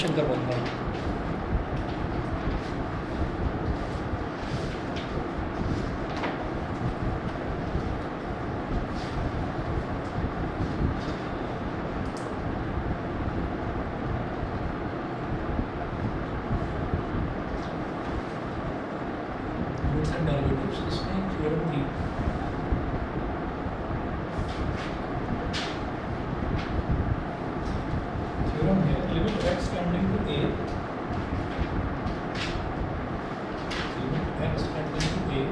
शंकर बनता है। Roots and derivatives इसमें थ्योरम थी। थ्योरम है limit x tending to a, limit x tending to a,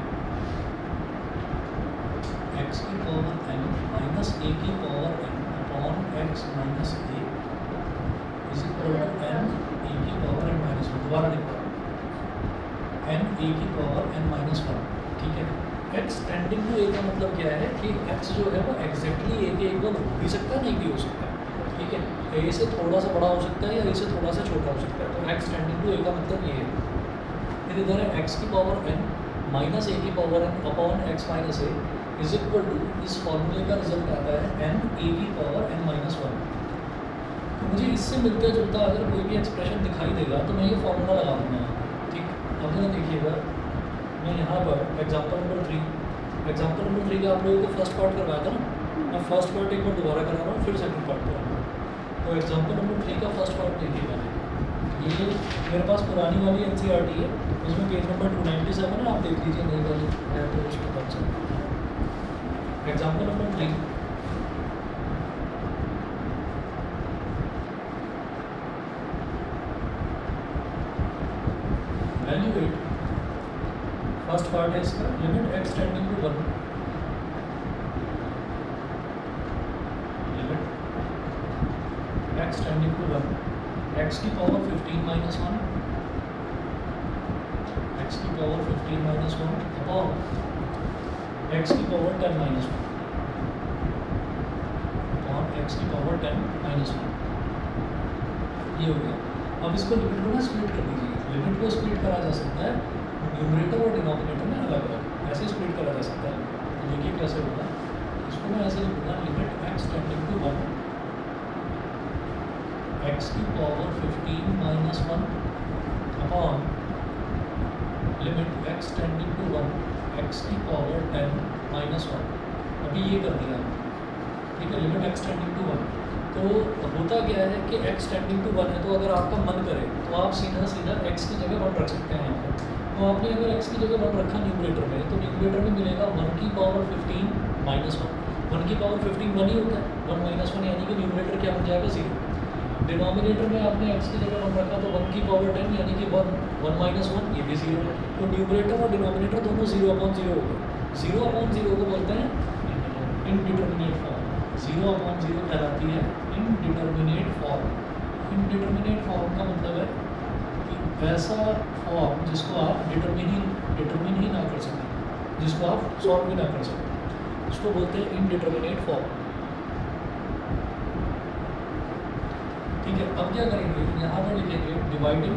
x की पावर n माइनस a की power n upon x minus a is equal to n a की power n minus one. दोबारा लिखो n a की power n minus one. ठीक है, x tending to a का मतलब क्या है कि x जो है वो एग्जैक्टली a के इक्वल हो भी सकता है, नहीं भी हो सकता है। ठीक है, a से थोड़ा सा बड़ा हो सकता है या a से थोड़ा सा छोटा हो सकता है। तो x टेंडिंग टू a का मतलब ये है। फिर इधर है x की पावर n माइनस a की power n upon x minus a is equal to, इस फॉर्मूले का रिजल्ट आता है n a की पावर n माइनस वन। तो मुझे इससे मिलता जुलता अगर कोई भी एक्सप्रेशन दिखाई देगा तो मैं ये फॉर्मूला लगा दूंगा। ठीक, अब जरा देखिएगा, मैं यहाँ पर एग्जाम्पल नंबर थ्री का आप लोगों को फर्स्ट पार्ट करवाया था ना, मैं फर्स्ट पार्ट एक बार दोबारा करा रहा हूँ, फिर सेकंड पार्ट करा रहा हूँ। तो एग्जाम्पल नंबर थ्री का फर्स्ट पार्ट देखिएगा, ये मेरे पास पुरानी वाली NCERT है, उसमें पेज नंबर 297 है, आप देख लीजिए, नहीं वाली है तो उसको पता चल। Example number three, value 8, first part है इसका, limit x tending to 1, limit x tending to 1, x की पावर 15 माइनस 1, x की पावर 15 माइनस 1 अपॉन x की पावर 10 माइनस 1 अपॉन x की पावर 10 माइनस 1। ये हो गया। अब इसको लिमिट को ना स्प्लिट कर दीजिए। लिमिट को स्प्लिट करा जा सकता है न्यूमरेटर और डिनोमिनेटर में अलग अलग, ऐसे स्प्लिट करा जा सकता है। तो देखिए कैसे होगा, इसको मैं ऐसे लिखूँगा, limit x tending to 1, x की power 15 minus 1 upon limit x tending to 1, x की पावर 10 माइनस 1। अभी ये कर दिया, ठीक है, लिमिट x टेंडिंग टू 1। तो होता क्या है कि x टेंडिंग टू 1 है, तो अगर आपका मन करे तो आप सीधा सीधा x की जगह 1 रख सकते हैं यहाँ पर। तो आपने अगर x की जगह 1 रखा न्यूमरेटर में, तो न्यूमरेटर में मिलेगा 1 की पावर 15 माइनस 1। 1 की पावर 15 1 ही होता है, 1 माइनस 1 यानी कि न्यूमरेटर क्या बन जाएगा 0। डिनोमिनेटर में आपने x की जगह 1 रखा तो 1 की पावर 10 यानी कि 1 माइनस 1 ये भी 0 है। तो न्यूमरेटर और डिनोमिनेटर दोनों 0/0 हो गए। 0/0 को बोलते हैं इनडिटरमिनेट फॉर्म। 0/0 कहलाती है इनडिटरमिनेट फॉर्म। इनडिटरमिनेट फॉर्म का मतलब है कि ऐसा फॉर्म जिसको आप डिटरमिन ही ना कर सकें, जिसको आप सॉल्व भी ना कर सकें, उसको बोलते हैं इनडिटरमिनेट फॉर्म। ठीक है, अब क्या करेंगे, यहाँ पर लिखेंगे dividing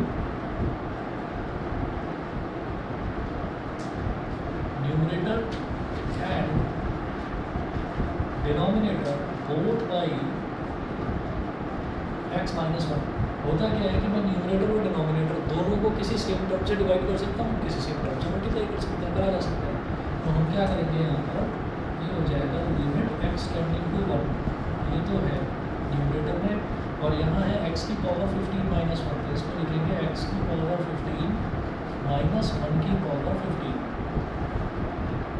numerator and denominator both by x minus 1। होता क्या है कि मैं न्यूमरेटर और डिनोमिनेटर दोनों को किसी सेम टर्म से डिवाइड कर सकता हूँ, किसी सेम टर्म से मल्टीप्लाई कर सकता है, करा जा सकता है। तो हम क्या करेंगे, यहाँ पर ये हो जाएगा लिमिट x टेंडिंग टू 1, ये तो है न्यूमरेटर में, और यहाँ है x की पावर 15 माइनस 1, तो इसको लिखेंगे x की पावर 15 माइनस 1 की पावर 15।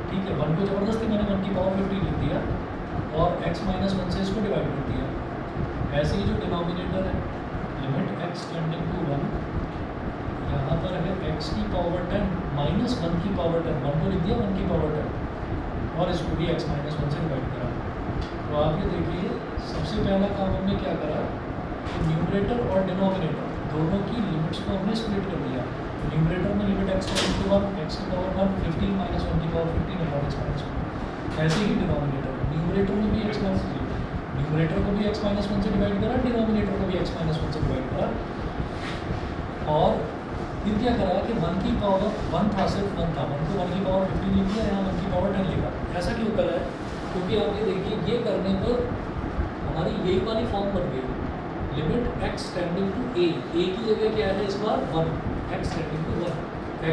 ठीक है, 1 को ज़बरदस्ती मैंने 1 की पावर 15 लिख दिया और x माइनस 1 से इसको डिवाइड कर दिया। ऐसे ही जो डिनोमिनेटर है, लिमिट x टेंडिंग टू 1, यहाँ पर है x की पावर 10 माइनस 1 की पावर 10, 1 को लिख दिया 1 की पावर 10 और इसको भी x माइनस 1 से डिवाइड करा। तो आप ये देखिए, सबसे पहला काम हमने क्या करा कि न्यूमरेटर और डिनोमिनेटर दोनों की लिमिट्स को हमने स्प्लिट कर दिया। न्यूमरेटर में limit x tending to 1, x की पावर 1 15 माइनस 1 की पावर 15 अपॉन x माइनस 1। ऐसे ही डिनोमिनेटर, न्यूमरेटर में भी x माइनस, न्यूमरेटर को भी x माइनस 1 से डिवाइड करा, डिनोमिनेटर को भी x माइनस 1 से डिवाइड करा। और फिर क्या करा कि 1 की पावर 1 था, सिर्फ 1 था, 1 को 1 की पावर 15 लिख दिया, यहाँ 1 की पावर 10 लिखा। ऐसा क्यों करा है, क्योंकि आप ये देखिए, ये करने पर हमारी यही वाली फॉर्म बन गई, limit x tending to a, a की जगह क्या है इस बार 1, x टेंडिंग टू 1,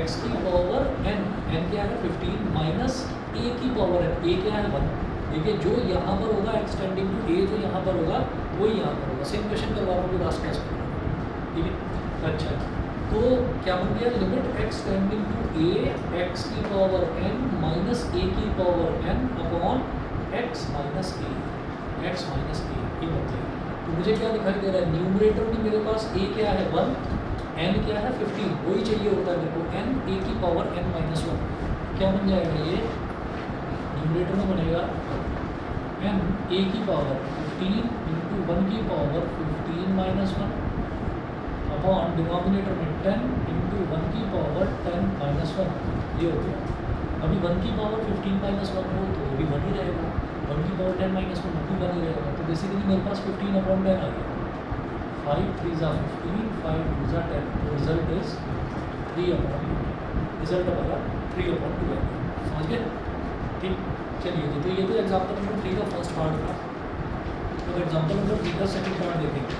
x की पावर n, n क्या है 15 माइनस a की पावर n, a क्या है 1। देखिए जो यहाँ पर होगा x टेंडिंग टू a, जो यहाँ पर होगा वही यहाँ पर होगा। सेम क्वेश्चन करवा रहा हूँ लास्ट क्लास में, ठीक है। अच्छा तो क्या बन गया, limit x tending to a, x की पावर n माइनस a की power n upon x minus a, x minus a, ये बन गया। तो मुझे क्या दिखाई दे रहा है, न्यूमरेटर में मेरे पास a क्या है 1, n क्या है 15, वही चाहिए होता है मेरे को, n a की पावर n माइनस 1। क्या बन जाएगा ये, न्यूमरेटर में बनेगा n a की पावर 15 इंटू 1 की पावर 15 माइनस 1 अपॉन डिनोमिनेटर में 10 इंटू 1 की पावर 10 माइनस 1, ये हो गया। अभी 1 की पावर 15 माइनस 1 हो तो वो भी 1 ही रहेगा, 1 की पावर 10 माइनस 1 भी 1 ही रहेगा। तो बेसिकली मेरे पास 15 अपॉन 10 आ गया, 5 3 ज़ा 15, 5 2 ज़ा 10, तो रिजल्ट इज 3 अपॉन, रिजल्ट हमारा 3 अपॉन 2 है। समझ गए, ठीक। चलिए जी, तो ये तो एग्जाम्पल नंबर 3 का फर्स्ट पार्ट था। तो एग्जाम्पल नंबर 3 का सेकेंड पार्ट देखेंगे।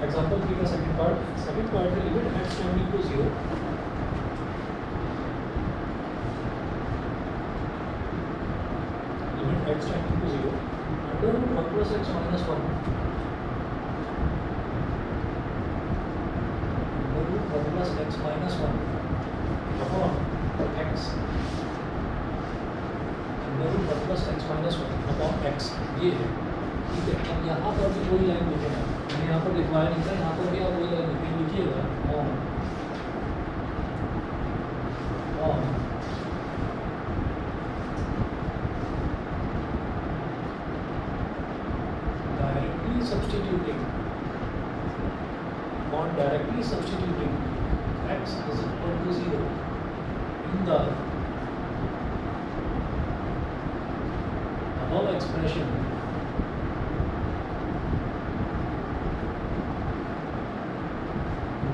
एग्जाम्पल 3 का सेकंड पार्ट है limit x tending to 0, limit x tending to 0 under root 1 plus x minus 1, under root 1 plus x minus 1 upon x, under root 1 plus x minus 1 upon x, ये है, ठीक है। अब यहाँ पर भी वही लाइन लिखेगा, मैंने यहाँ पर लिखवाया नहीं था, यहाँ पर भी आप वही लाइन लिखिएगा, on directly substituting, on directly substituting x is equal to 0 in the above expression,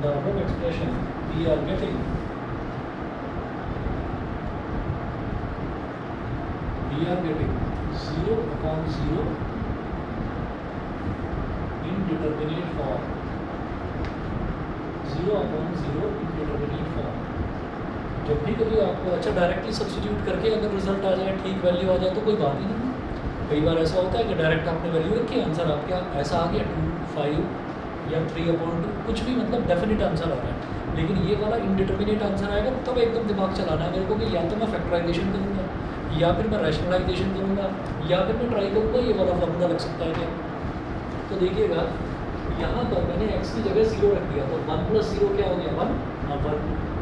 the above expression we are getting 0 upon 0 indeterminate form, 0 upon 0 indeterminate form। जब भी कभी आपको अच्छा डायरेक्टली सब्स्टिट्यूट करके अगर रिजल्ट आ जाए, ठीक वैल्यू आ जाए तो कोई बात ही नहीं। कई बार ऐसा होता है कि डायरेक्ट आपने वैल्यू रखी, आंसर आपके ऐसा आ गया 2, 5 या 3/2, कुछ भी मतलब डेफिनेट आंसर आ रहा है। लेकिन ये वाला इनडिटर्मिनेट आंसर आएगा तब एकदम दिमाग चलाना है मेरे को कि या तो मैं फैक्टराइजेशन करूँगा, या फिर मैं रैशनलाइजेशन करूँगा, या फिर मैं ट्राई करूँगा ये वाला फॉर्मूला लग सकता है क्या। तो देखिएगा यहाँ पर मैंने x की जगह 0 रख दिया, तो 1 प्लस 0 क्या हो गया 1, और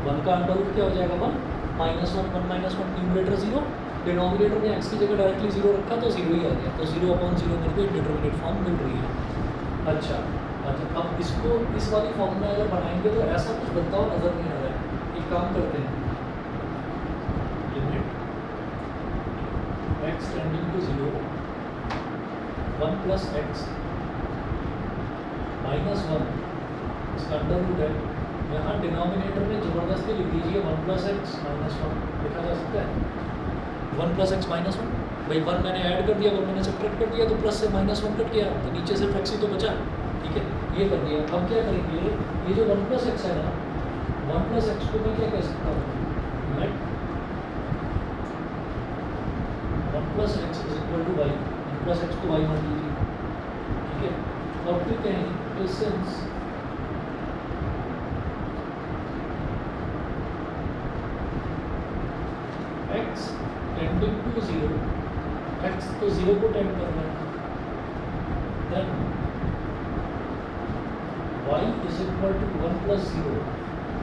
1 का अंडर रूट क्या हो जाएगा 1 माइनस 1, 1 माइनस 1, न्यूमरेटर 0, डिनोमिनेटर में x की जगह डायरेक्टली 0 रखा तो 0 ही आ गया। तो 0 अपॉन 0 मेरे को इंडिटरमिनेट फॉर्म मिल रही है। अच्छा अब इसको इस वाली फॉर्म में अगर बनाएंगे तो ऐसा कुछ बदलाव नज़र नहीं आ रहा है। एक काम करते हैं, limit x tending to 0 1 plus x minus 1, इसका अंडर रूट है, यहाँ डिनोमिनेटर में ज़बरदस्ती लिख दीजिए 1 प्लस एक्स माइनस 1, लिखा जा सकता है 1 प्लस एक्स माइनस 1। भाई 1 मैंने ऐड कर दिया, 1 मैंने सब्ट्रैक्ट कर दिया, तो प्लस से माइनस 1 कट गया, तो नीचे सिर्फ एक्स ही तो बचा, ठीक है, ये कर दिया। अब क्या करेंगे, ये जो 1 प्लस एक्स है ना, 1 प्लस एक्स को मैं क्या कह सकता हूँ, let 1 plus x is equal to y, 1 plus x को वाई मान लीजिए, ठीक है। और फिर कहें since x tending to 0, x तो 0 को टेंड कर रहा है, then y is equal to 1 plus 0,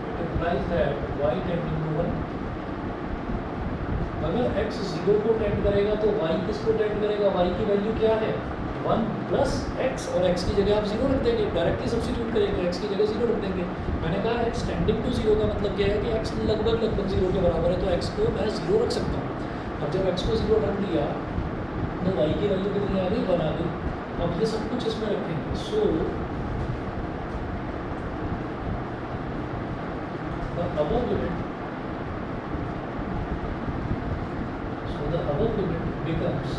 it implies that y tending to 1। अगर x 0 को टेंड करेगा तो y किसको टेंड करेगा, y की वैल्यू क्या है 1 प्लस x, और x की जगह आप 0 रख देंगे, डायरेक्टली सब्स्टिट्यूट करेंगे, x की जगह 0 रख देंगे। मैंने कहा x टेंडिंग टू 0 का मतलब क्या है कि x लगभग 0 के बराबर है, तो x को मैं 0 रख सकता हूँ। अब जब x को 0 रख दिया तो y की वैल्यू कितनी आ गई, 1 आ गई। अब ये सब कुछ इसमें रखेंगे। So the above limit becomes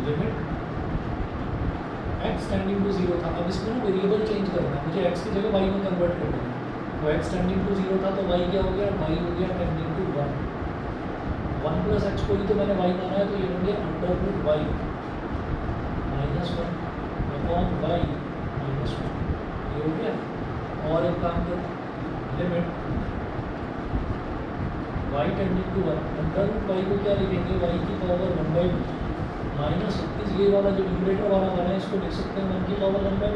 limit x tending to 0 था। अब इसमें ना वेरिएबल चेंज करना है, मुझे x की जगह y में कन्वर्ट कर देना है। तो x टेंडिंग टू 0 था तो y क्या हो गया, y हो गया टेंडिंग टू 1। 1 प्लस एक्स को ही तो मैंने y माना है, तो ये हो गया under root y minus 1 upon y minus 1, ये हो गया। और एक काम करो, limit y tending to 1 under root y को क्या लिखेंगे, y की पावर 1/2 माइनस ये वाला जो न्यूमरेटर वाला बना है इसको लिख सकते हैं 1 की पावर 1/2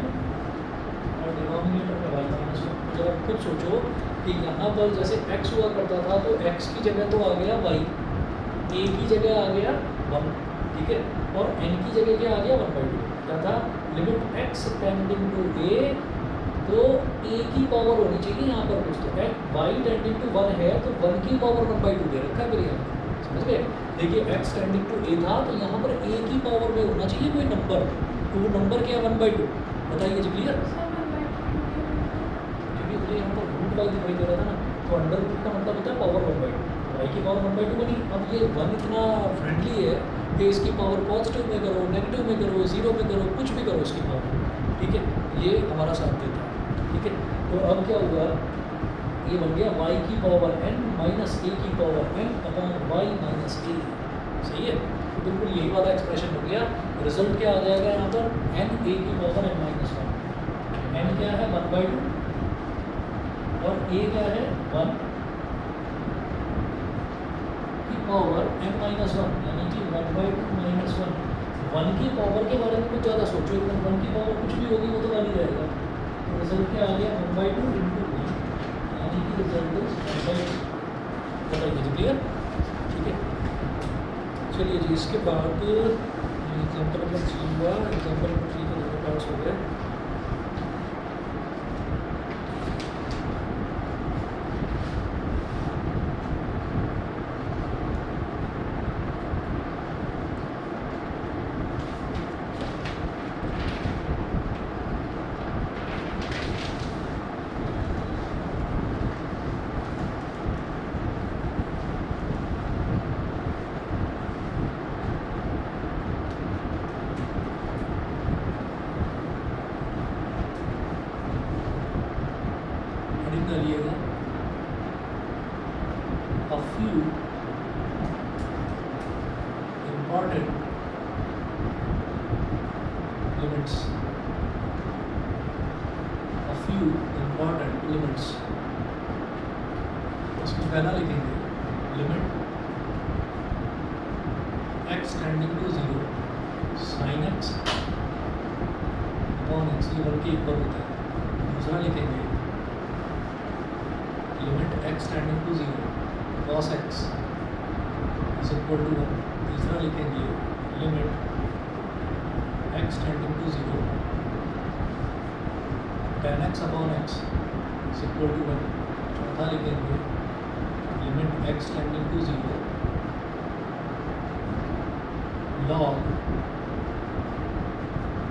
और डिनोमिनेटर में y माइनस 1। जब आप खुद सोचो कि यहाँ पर जैसे x हुआ करता था तो x की जगह तो आ गया y, a की जगह आ गया 1, ठीक है, और n की जगह क्या आ गया 1/2। क्या था, limit x tending to a, तो a की पावर होनी चाहिए यहाँ पर कुछ, तो y टेंडिंग टू 1 है तो 1 की पावर 1/2 दे रखा है फिर यहाँ पर, समझ गए। देखिए x टेंडिंग टू a था तो यहाँ पर a की पावर में होना चाहिए कोई नंबर, तो वो नंबर क्या है 1/2, बताइए जी, क्लियर। क्योंकि मुझे यहाँ पर रूट y दिखाई दे रहा था ना, तो अंडर रूट का मतलब होता है पावर 1/2, y की पावर 1/2 बनी। अब ये 1 इतना फ्रेंडली है कि इसकी पावर पॉजिटिव में करो, नेगेटिव में करो, 0 में करो, कुछ भी करो इसकी पावर, ठीक है, ये हमारा साथ देता है, ठीक है। तो अब क्या हुआ, ये बन गया y की पावर n माइनस a की power n upon y minus a, सही है। तो बिल्कुल यही वाला एक्सप्रेशन हो गया। रिजल्ट क्या आ जाएगा यहाँ पर, n a की पावर n माइनस 1, n क्या है 1/2 और a क्या है 1 की पावर n माइनस 1, यानी कि 1/2 माइनस 1। 1 की पावर के बारे में कुछ ज़्यादा सोचो, एकदम 1 की पावर कुछ भी होगी वो तो 1 ही रहेगा। तो रिजल्ट क्या आ गया 1/2 इंटू रिजल्ट बताइए जी, क्लियर, ठीक है। चलिए जी, इसके बाद एग्जाम्पल नंबर 3 हुआ, एग्जाम्पल नंबर 3 के दोनों पास हो गए। करिएगा a few important limits, a few important limits। इसमें पहला लिखेंगे limit x tending to 0 sin x upon x, ये 1 के इक्वल होता है। दूसरा लिखेंगे limit x tending to 0 cos x is equal to 1। तीसरा लिखेंगे limit x tending to 0 tan x upon x is equal to 1। चौथा लिखेंगे limit x tending to 0 log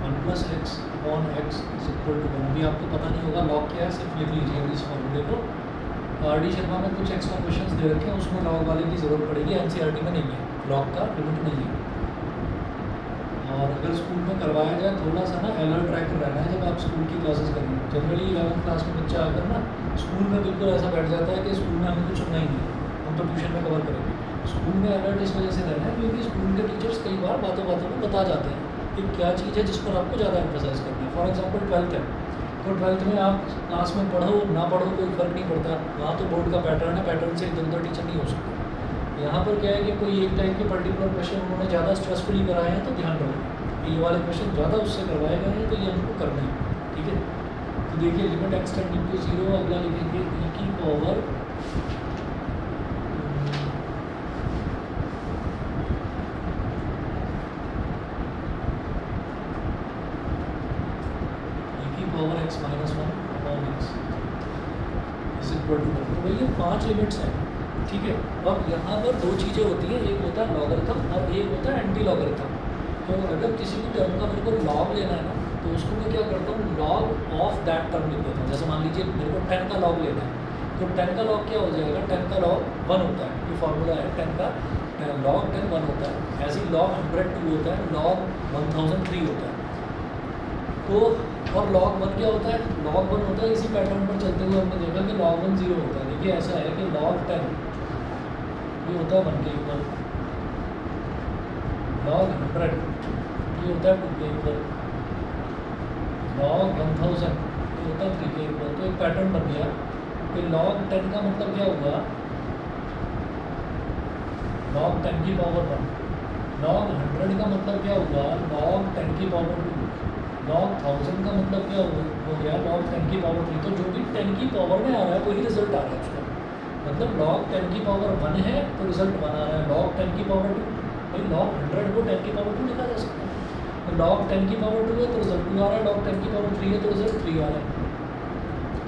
1 plus x upon x is equal to 1। अभी आपको पता नहीं होगा log क्या है, सिर्फ लिख लीजिए इस फॉर्मूले को। RD शर्मा में कुछ एक्स्ट्रा क्वेश्चंस दे रखे हैं, उसमें लॉग वाले की ज़रूरत पड़ेगी, NCERT में नहीं है, लॉग का लिमिट नहीं है। और अगर स्कूल में करवाया जाए थोड़ा सा ना अलर्ट ट्रैक रहना है जब आप स्कूल की क्लासेस करेंगे। जनरली 11th क्लास में बच्चा आकर ना स्कूल में बिल्कुल ऐसा बैठ जाता है कि स्कूल में हमें कुछ सुनना ही नहीं है, हम तो ट्यूशन में कवर करेंगे। स्कूल में अलर्ट इस वजह से रहना है क्योंकि स्कूल के टीचर्स कई बार बातों बातों में बता जाते हैं कि क्या चीज़ है जिस पर आपको ज़्यादा एम्फेसाइज करना है। फॉर एग्जाम्पल 12th है, तो 12th में आप क्लास में पढ़ो ना पढ़ो कोई फ़र्क नहीं पड़ता, वहाँ तो बोर्ड का पैटर्न है, पैटर्न से इधर उधर टीचर नहीं हो सकता। यहाँ पर क्या है कि कोई एक टाइप के पर्टिकुलर क्वेश्चन उन्होंने ज़्यादा स्ट्रेसफुली कराए हैं तो ध्यान रखो ये वाले क्वेश्चन ज़्यादा उससे करवाए गए हैं तो ये हमको करना है, ठीक है। तो देखिए लिमिट x टेंडिंग टू 0, अगला लिखेंगे e की power x minus 1 upon x is equal to 1। तो भाई ये 5 लिमिट्स हैं, ठीक है। अब यहाँ पर दो चीज़ें होती हैं, एक होता है लॉगरिथम और एक होता है एंटी लॉगरिथम। तो अगर किसी भी टर्म का मेरे को लॉग लेना है ना, तो उसको मैं क्या करता हूँ, लॉग ऑफ दैट टर्म लिख देता हूँ। जैसे मान लीजिए मेरे को 10 का लॉग लेना है, तो 10 का लॉग क्या हो जाएगा, 10 का लॉग 1 होता है, ये फॉर्मूला है 10 का लॉग 10 1 होता है। ऐसे ही लॉग 100 2 होता है, लॉग 1000 3 होता है। तो और log 1 क्या होता है, log 1 होता है, इसी पैटर्न पर चलते हुए हमने देखा कि log 1 0 होता है। देखिए ऐसा है कि log 10 ये होता है 1 के इक्वल, log 100 ये होता है 2 के इक्वल, log 1000 ये होता है 3 के इक्वल। तो एक पैटर्न बन गया कि log 10 का मतलब क्या हुआ, log 10 की पावर 1, log 100 का मतलब क्या हुआ, log 10 की पावर 2, log 1000 का मतलब क्या हो गया, log 10 की पावर 3। तो जो भी 10 की पावर में आ रहा है वही रिजल्ट आ रहा है उसका, मतलब log 10 की पावर 1 है तो रिजल्ट 1 आ रहा है, log 10 की पावर 2, भाई log 100 को 10 की पावर 2 लिखा जा सकता है, तो log 10 की पावर 2 है तो रिजल्ट 2 आ रहा है, log 10 की पावर 3 है तो रिजल्ट 3 आ रहा है।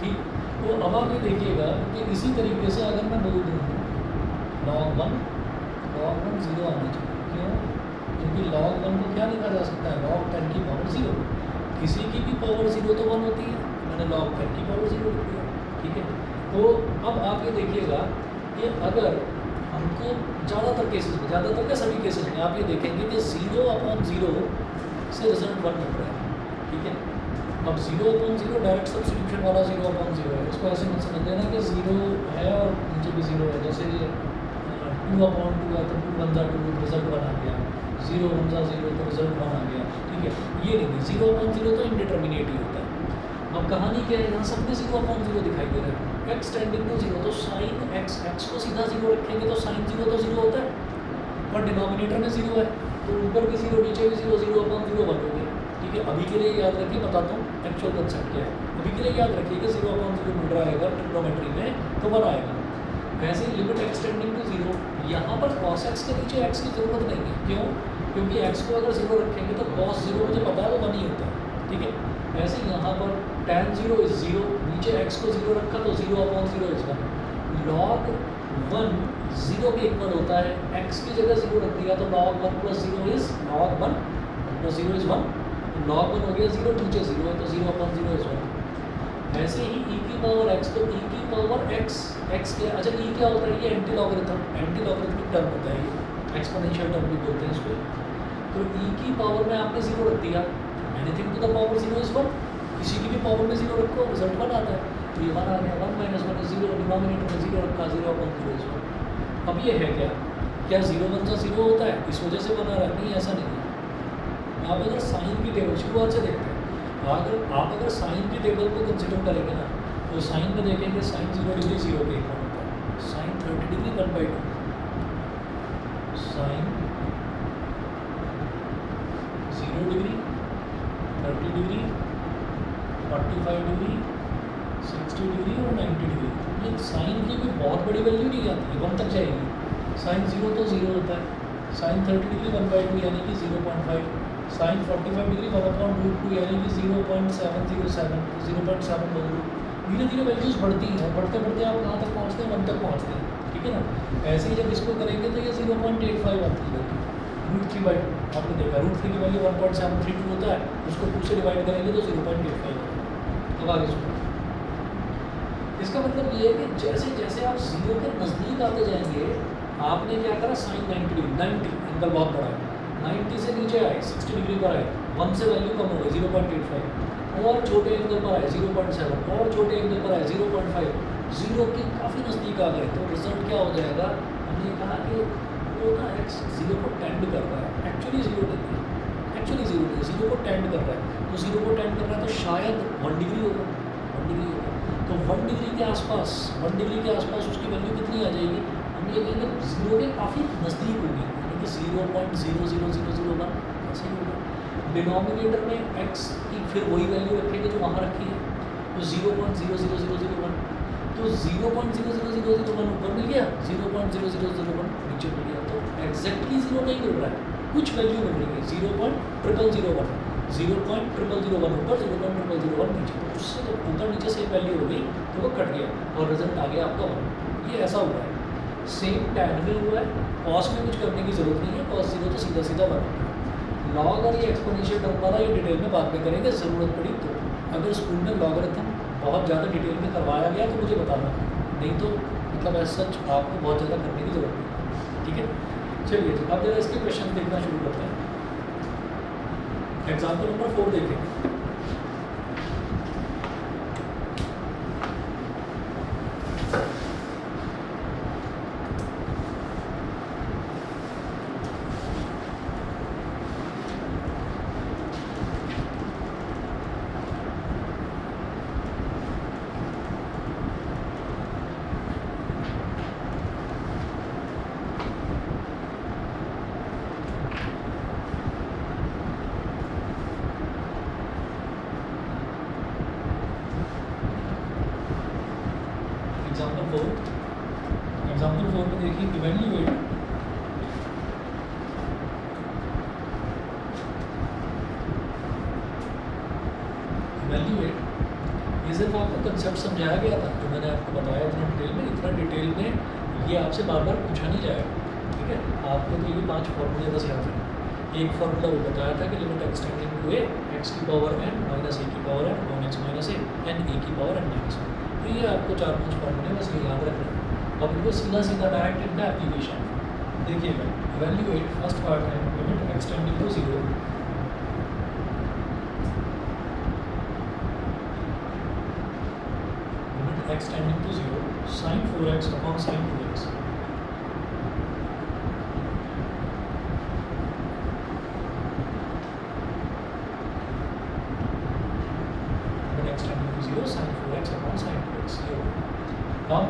ठीक, तो अब आप ये देखिएगा कि इसी तरीके से अगर मैं बोल दूँ log 1 0 आना चाहिए, क्यों, क्योंकि log 1 को क्या लिखा जा सकता है, log 10 की पावर 0, किसी की भी पावर 0 तो 1 होती है, मैंने log 10 की पावर 0 लिख दिया। ठीक है, तो अब आप ये देखिएगा कि अगर हमको ज़्यादातर केसेस में, ज़्यादातर क्या सभी केसेस में आप ये देखेंगे कि 0/0 से रिजल्ट 1 मिल रहा है। ठीक है, अब 0/0 डायरेक्ट सब्स्टिट्यूशन वाला 0/0 है, इसको ऐसे मत समझ लेना कि 0 है और नीचे भी 0 है, जैसे 2/2 है तो 2 1 2 रिजल्ट 1 आ गया, 0 1 0 तो रिजल्ट 1 आ गया। ठीक है, ये नहीं, 0/0 तो इंडिटर्मिनेट ही होता है। अब कहानी क्या है, यहाँ सब में 0/0 दिखाई दे रहा है, x टेंडिंग टू 0, तो साइन x को सीधा 0 रखेंगे तो साइन 0 तो 0 होता है, और डिनोमिनेटर में 0 है तो ऊपर भी 0 नीचे भी 0, 0/0 1 हो गया। ठीक है, अभी के लिए याद रखिए, बताता हूँ एक्चुअल कंसेप्ट क्या है। अभी के लिए याद रखिए कि 0/0 मिल रहा है अगर ट्रिग्नोमेट्री में तो 1 आएगा। वैसे ही लिमिट x टेंडिंग टू 0, यहाँ पर cos x के नीचे x की ज़रूरत नहीं है, क्यों, क्योंकि x को अगर 0 रखेंगे तो cos 0 मुझे पता है वो 1 ही होता है। ठीक है, ऐसे ही यहाँ पर tan 0 इज 0, नीचे x को 0 रखा तो 0/0 इज 1, log 1 0 के इक्वल होता है, x की जगह 0 रख दिया तो log 1 + 0 इज log 1 + 0 इज 1, तो log 1 हो गया 0, नीचे 0 है तो 0/0 इज 1। ऐसे ही e की पावर x, तो e की पावर x क्या, अच्छा e क्या होता है, ये एंटी लॉगरिथमिक टर्म होता है, ये एक्सपोनेंशियल टर्म भी बोलते हैं इसको। तो e की पावर में आपने 0 रख दिया, anything to the power 0 is 1, किसी की भी पावर में 0 रखो रिजल्ट 1 आता है, तो ये 1 आ गया, 1 - 1 इज 0, डिनोमिनेटर में 0 रखा, 0/0 इज 1। अब ये है क्या 0 1 0 होता है, इस वजह से 1 आ रहा है, नहीं ऐसा नहीं है। आप अगर साइन की टेबल शुरुआत से देखते हैं, अगर साइन की टेबल को कंसिडर करेंगे ना, तो साइन में देखेंगे साइन 0 डिग्री 0 के इक्वल होता है, sine 30 degree 1/2, sine 0 degree 30 degree 45 degree 60 degree और 90 डिग्री। ये साइन की कोई बहुत बड़ी वैल्यू नहीं आती है, 1 तक जाएगी। साइन 0 तो 0 होता है, साइन 30 डिग्री 1/2 यानी कि 0.5, साइन 45 डिग्री 1/√2 यानी कि 0.707, 0.7 बोल दो। धीरे धीरे वैल्यूज़ बढ़ती हैं, बढ़ते बढ़ते आप कहाँ तक पहुँचते हैं, 1 तक पहुँचते हैं। ठीक है ना, ऐसे ही जब इसको करेंगे तो ये 0.85 आती है, √3/2 आपने देखा, √3 की वैल्यू 1.732 होता है, उसको 2 से डिवाइड करेंगे तो 0.85 होता है। अब आगे सुनो, इसका मतलब ये है कि जैसे जैसे आप 0 के नज़दीक आते जाएंगे, आपने क्या करा, साइन 90 डिग्री, 90 एंगल बहुत बड़ा है, 90 से नीचे आए, 60 डिग्री पर आए, 1 से वैल्यू कम हो गई 0.85, और छोटे एंगल पर आए 0.7, और छोटे एंगल पर आए 0.5, 0 के काफ़ी नज़दीक आ गए, तो रिजल्ट क्या हो जाएगा, हमने कहा कि वो ना x 0 को टेंड कर रहा है, एक्चुअली 0 नहीं है, एक्चुअली 0 नहीं है, 0 को टेंड कर रहा है, तो 0 को टेंड कर रहा है तो शायद 1 डिग्री होगा, 1 डिग्री होगा, तो 1 डिग्री के आसपास, 1 डिग्री के आसपास उसकी वैल्यू कितनी आ जाएगी, हम ये कहेंगे 0 के काफ़ी नज़दीक होगी, यानी कि 0.00001 ऐसे ही होगा। डिनोमिनेटर में x की फिर वही वैल्यू रखेंगे जो वहाँ रखी है, तो 0.00001, तो 0.00001 ऊपर मिल गया, 0.0001 नीचे मिल गया, तो एग्जैक्टली 0 नहीं मिल रहा है, कुछ वैल्यू मिल रही है, 0.0001, 0.0001 ऊपर, 0.0001 नीचे, तो उससे तो ऊपर नीचे सेम वैल्यू हो गई तो वो कट गया और रिजल्ट आ गया आपका 1। ये ऐसा हुआ है। सेम टैन में हुआ है, कॉस में कुछ करने की जरूरत नहीं है, कॉस 0 तो सीधा सीधा 1। लॉग और ये एक्सपोनेंशियल टर्म वाला ये डिटेल में बाद में करेंगे ज़रूरत पड़ी तो। अगर स्कूल में लॉगरिथम बहुत ज़्यादा डिटेल में करवाया गया तो मुझे बताना, नहीं तो मतलब ऐसा सच आपको बहुत ज़्यादा करने की जरूरत नहीं। ठीक है, चलिए जी अब जरा इसके क्वेश्चन देखना शुरू करते हैं। एग्जाम्पल नंबर 4 देखें। एग्जाम्पल 4 में देखिए इवैल्यूएट ये सिर्फ आपको कंसेप्ट समझाया गया था जो मैंने आपको बताया इतना डिटेल में ये आपसे बार बार पूछा नहीं जाएगा। ठीक है, आपको तो ये 5 फॉर्मूले बस याद रखें। एक फॉर्मूला वो बताया था कि limit x tending to a x की पावर n माइनस ए की power n 1x minus a n a की पावर n माइनस 1। तो ये आपको 4-5 फॉर्मूले बस ये याद रखना है। अब इनको सीधा सीधा डायरेक्ट इनका एप्लीकेशन देखिएगा। इवैल्यूएट फर्स्ट पार्ट है limit x tending to 0 limit x tending to 0 sin 4x upon sin 2x। Limit x tending to 0 sin 4x upon sin 2x। ये अब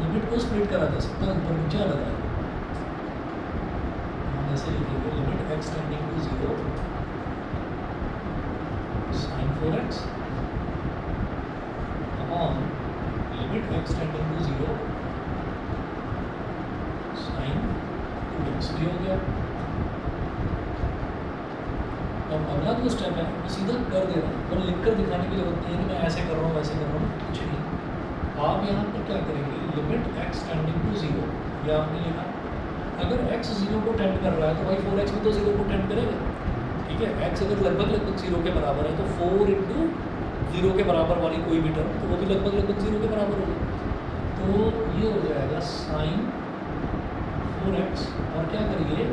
लिमिट को स्प्लिट करा जा सकता है, ऊपर नीचे अलग है। जैसे लिखिए limit x tending to 0 sin 4x upon limit x tending to 0 sin 2x। ये हो गया। अब अगला जो स्टेप है वो सीधा कर देना और लिख कर दिखाने की जरूरत नहीं है कि मैं ऐसे कर रहा हूँ वैसे कर रहा हूँ, कुछ नहीं। आप यहाँ पर क्या करेंगे, लिमिट एक्स टेंडिंग टू 0 या आपने लिखा अगर x 0 को टेंड कर रहा है तो भाई 4x भी तो 0 को टेंड करेगा। ठीक है, x अगर लगभग 0 के बराबर है तो 4 इंटू 0 के बराबर वाली कोई भी टर्म तो वो भी लगभग 0 के बराबर होगी। तो ये हो जाएगा साइन 4x और क्या करिए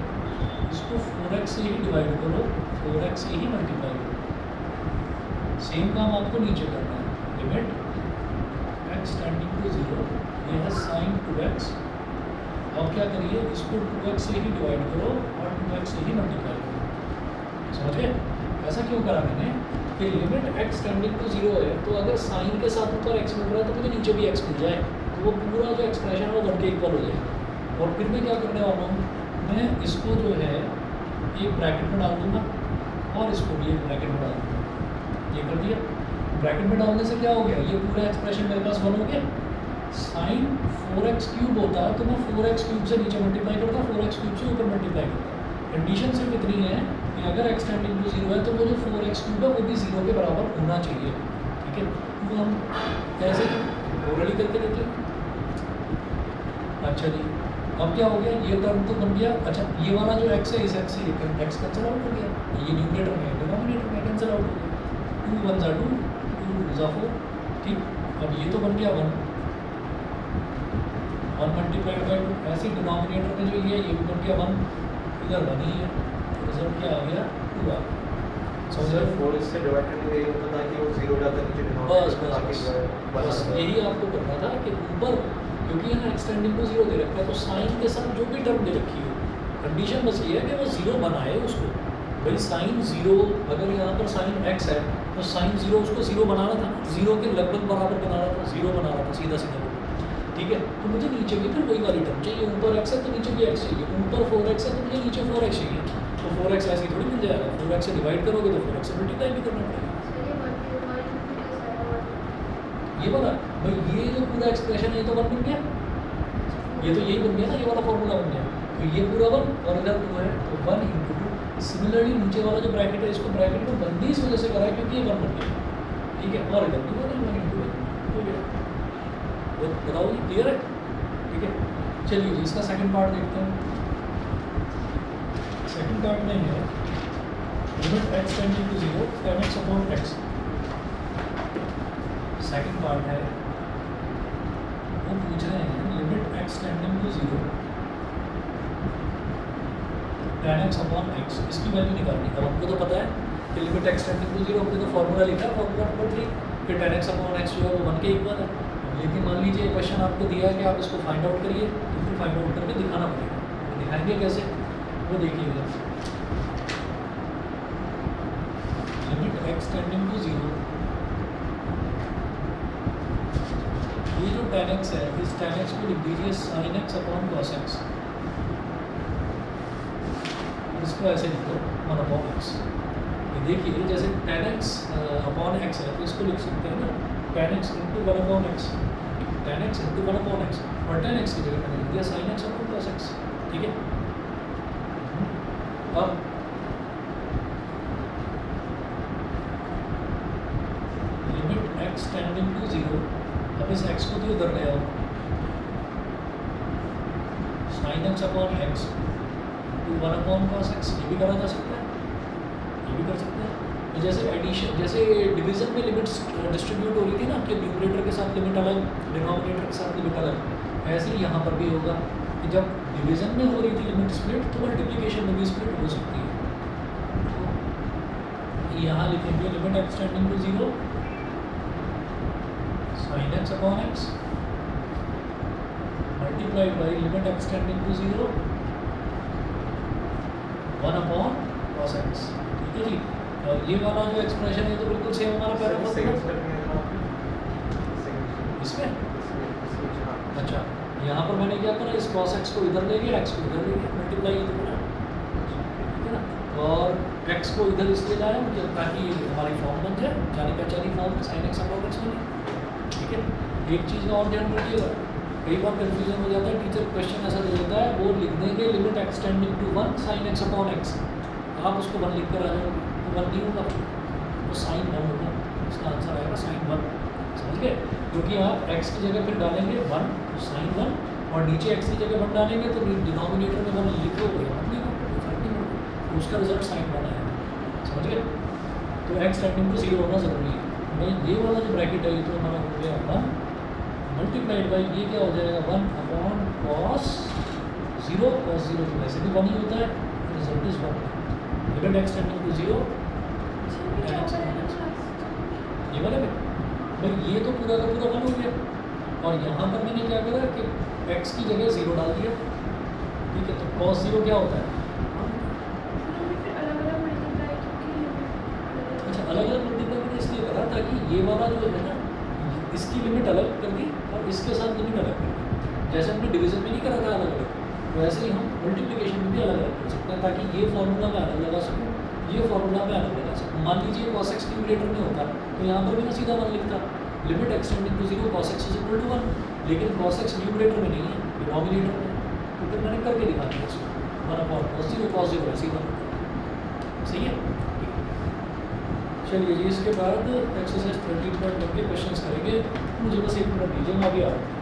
इसको 4x से ही डिवाइड करो, 4x से ही मल्टीप्लाई करो। सेम काम आपको नीचे करना है। लिमिट x टेंडिंग टू 0 ये है साइन 2x और क्या करिए इसको 2x से ही डिवाइड करो और 2x से ही मल्टीप्लाई करो। समझ गए? ऐसा क्यों करा मैंने कि लिमिट x टेंडिंग टू 0 है तो अगर साइन के साथ ऊपर x मिल रहा है तो मुझे नीचे भी x मिल जाए तो वो पूरा जो एक्सप्रेशन है वो 1 के इक्वल हो जाएगा। और फिर मैं क्या करने वाला हूँ, मैं इसको जो है एक ब्रैकेट में डाल दूँगा और इसको भी एक ब्रैकेट में डाल दूँगा। ये कर दिया। ब्रैकेट में डालने से क्या हो गया, ये पूरा एक्सप्रेशन मेरे पास 1 हो गया। साइन 4x क्यूब होता है तो मैं 4x क्यूब से नीचे मल्टीप्लाई करता, 4x क्यूब से ऊपर मल्टीप्लाई करता। कंडीशन सिर्फ इतनी है कि अगर x टेंडिंग टू 0 है तो वो जो 4x क्यूब है वो भी 0 के बराबर होना चाहिए। ठीक है, तो हम कैसे ओरली करके देख लें। अच्छा जी, अब क्या हो गया, ये टर्म तो बन गया। अच्छा, ये वाला जो x है इस x से x कैंसिल आउट हो गया, ये न्यूमरेटर में डिनोमिनेटर में कैंसिल आउट हो गया। 2 1 ज़ा 2 2 2 ज़ा 4। ठीक, अब ये तो बन गया 1 मल्टीप्लाइड बाई 2। ऐसे डिनोमिनेटर में जो ये भी बन गया 1, इधर 1 ही है, रिजल्ट क्या आ गया 2 आ गया। समझ 4 इससे डिवाइड करने के लिए होता है कि वो 0 जाता है नीचे डिनोमिनेटर बस यही आपको करना था कि ऊपर क्योंकि यहाँ एक्सटेंडिंग टू 0 दे रखा है तो साइन के साथ जो भी टर्म दे रखी हो कंडीशन बस ये है कि वो 0 बनाए उसको। भाई साइन 0 अगर यहाँ पर साइन x है तो साइन 0 उसको 0 बनाना था, 0 के लगभग बराबर बनाना था, 0 बनाना था सीधा सीधा। ठीक है, तो मुझे नीचे भी फिर वही वाली टर्म चाहिए। ऊपर x है तो नीचे भी x चाहिए, ऊपर 4x है तो मुझे नीचे 4x चाहिए। तो 4x ऐसे थोड़ी मिल जाएगा, 4x से डिवाइड करोगे तो 4x से मल्टीप्लाई भी करना पड़ेगा। ये वाला भाई ये जो पूरा एक्सप्रेशन है ये तो 1 बन गया, ये तो यही बन गया ना, ये वाला फॉर्मूला बन गया। तो ये पूरा 1 और इधर 2 है तो 1 इंटू 2। सिमिलरली नीचे वाला जो ब्रैकेट है इसको ब्रैकेट में बंदी इस वजह से करा है क्योंकि ये 1 बन गया। ठीक है, और इधर भी 1 इंटू 1 हो गया। बताओ जी, क्लियर है? ठीक है, चलिए जी इसका सेकंड पार्ट देखते हैं। सेकंड पार्ट में है limit x tending to 0 tan x upon x। Second part है, वो पूछ रहे हैं limit x tending to 0 tan x upon x, इसकी वैल्यू निकालनी है। अब हमको तो पता है कि लिमिट x टेंडिंग टू 0, हमने तो फॉर्मूला लिखा, फॉर्मूला नंबर 3, फिर tan x अपॉन x जो है वो 1 के इक्वल है। लेकिन मान लीजिए क्वेश्चन आपको दिया है कि आप इसको फाइंड आउट करिए, तो फिर फाइंड आउट करके दिखाना पड़ेगा। तो दिखाएंगे कैसे, वो देखिएगा। लिमिट x टेंडिंग टू 0, ये जो tan x है, इस tan x को लिख दीजिए sin x upon cos x। इसको ऐसे लिख दो 1 अपॉन x। ये देखिए जैसे tan x अपॉन x है, तो इसको लिख सकते हैं ना tan x into 1 upon x, tan x into 1 upon x, और tan x की जगह मैंने लिख दिया sin x upon cos x। ठीक है, अब लिमिट x टेंडिंग टू 0, अब इस x को तो इधर ले आओ, sin x upon x to 1 upon cos x, ये भी करा जा सकता है, ये भी कर सकते हैं। तो जैसे एडिशन, जैसे डिवीजन में लिमिट्स डिस्ट्रीब्यूट हो रही थी ना कि न्यूमरेटर के साथ लिमिट अलग, डिनोमिनेटर के साथ लिमिट अलग, ऐसे ही यहाँ पर भी होगा कि जब डिवीजन में हो रही थी लिमिट स्प्लिट, तो मल्टीप्लिकेशन में भी स्प्लिट हो सकती है। तो यहाँ लिखेंगे limit x tending to 0 sin x upon x multiplied by limit x tending to 0 1 upon cos x। ठीक है जी, और ये वाला जो एक्सप्रेशन है तो बिल्कुल सेम हमारा पैराग्राफ इसमें। अच्छा, यहाँ पर मैंने क्या करा, इस cos x को इधर ले गया, x को इधर ले गया, मल्टीप्लाई इधर करा, ठीक है ना, और x को इधर इसलिए लाया ताकि हमारी फॉर्म बन जाए, जानी पहचानी form sin x upon x बनी। ठीक है, एक चीज़ का और ध्यान रखिएगा, कई बार कंफ्यूजन हो जाता है, टीचर क्वेश्चन ऐसा दे देता है, वो लिख देंगे limit x tending to 1 sin x upon x, आप उसको 1 लिख कर आ जाओगे, तो 1 नहीं होगा, तो sin 1 होगा, इसका आंसर आएगा sin 1। समझ गए, क्योंकि आप x की जगह फिर डालेंगे 1 तो sin 1, और नीचे x की जगह 1 डालेंगे तो डिनोमिनेटर में 1 लिखोगे, अपने को फर्क नहीं पड़ता, तो उसका रिजल्ट sin 1 आएगा। समझ गए, तो x टेंडिंग टू 0 होना ज़रूरी है। मैं ये वाला जो ब्रैकेट है ये तो हमारा हो गया 1 मल्टीप्लाइड बाई, ये क्या हो जाएगा 1 अपॉन cos 0, cos 0 तो वैसे भी 1 ही होता है, result is 1। Limit x tending to 0 ये वाले में भाई ये तो पूरा का पूरा 1 हो गया, और यहाँ पर मैंने क्या करा कि x की जगह 0 डाल दिया। ठीक है, तो cos 0 क्या होता है, अच्छा अलग अलग मल्टीप्लाई मैंने इसलिए करा ताकि ये वाला जो है ना, इसकी लिमिट अलग कर दी और इसके साथ लिमिट अलग कर दी। जैसे हमने डिवीजन में नहीं करा था अलग अलग, वैसे ही हम मल्टीप्लिकेशन में भी अलग अलग कर सकते हैं, ताकि ये फॉर्मूला में अलग लगा सकूँ, ये फॉर्मूला में अलग लगा सकूँ। मान लीजिए cos x न्यूमरेटर में होता तो यहाँ पर भी मैं सीधा 1 लिखता, limit x tending to 0 cos x is equal to 1, लेकिन cos x न्यूमरेटर में नहीं है, डिनोमिनेटर में, तो फिर मैंने करके दिखा दिया इसको 1 अपॉन cos 0 ऐसे ही बना। सही है, चलिए जी इसके बाद एक्सरसाइज 13.1 के क्वेश्चंस करेंगे। मुझे बस 1 मिनट दीजिए, मैं अभी आ रहा हूँ।